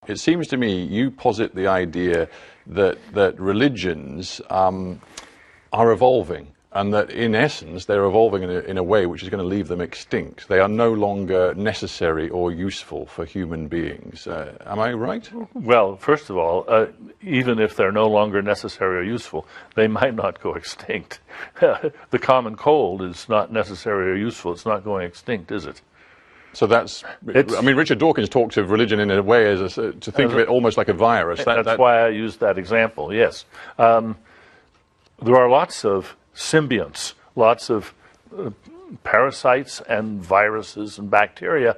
it seems to me you posit the idea that religions are evolving, and that in essence they're evolving in a way which is going to leave them extinct. They are no longer necessary or useful for human beings. Am I right? Well, first of all, even if they're no longer necessary or useful, they might not go extinct. The common cold is not necessary or useful. It's not going extinct, is it? So I mean, Richard Dawkins talks of religion in a way to think of it almost like a virus. That's why I used that example, yes. There are lots of symbionts, lots of parasites and viruses and bacteria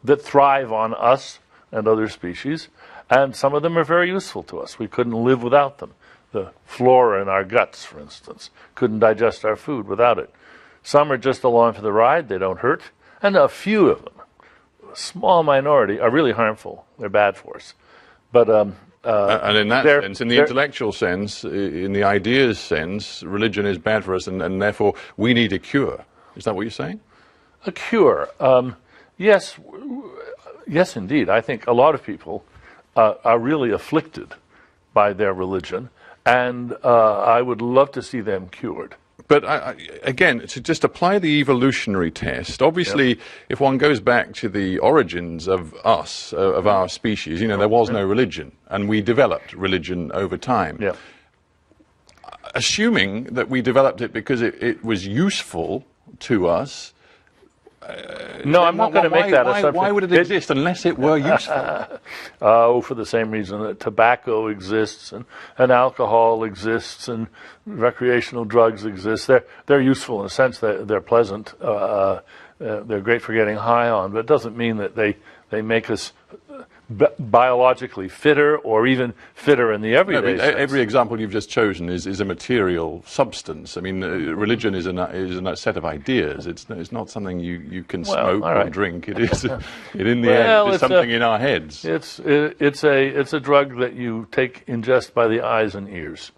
that thrive on us and other species, and some of them are very useful to us. We couldn't live without them. The flora in our guts, for instance, couldn't digest our food without it. Some are just along for the ride, they don't hurt, and a few of them, a small minority, are really harmful. They're bad for us. But and in that sense, in the intellectual sense, in the ideas sense, religion is bad for us, and therefore we need a cure. Is that what you're saying? A cure? Yes, indeed. I think a lot of people are really afflicted by their religion, and I would love to see them cured. But again, to just apply the evolutionary test, obviously, if one goes back to the origins of us, of our species, there was no religion, and we developed religion over time. Yeah. Assuming that we developed it because it was useful to us. No, I'm not going to make that assumption. Why would it exist unless it were useful? For the same reason that tobacco exists and alcohol exists and recreational drugs exist. They're useful in a sense. They're pleasant. They're great for getting high on, but it doesn't mean that they make us biologically fitter or even fitter in the everyday sense. Every example you've just chosen is a material substance. I mean, religion is a set of ideas. It's not something you can smoke or drink. It is in the end it's something in our heads. It's a drug that you ingest by the eyes and ears.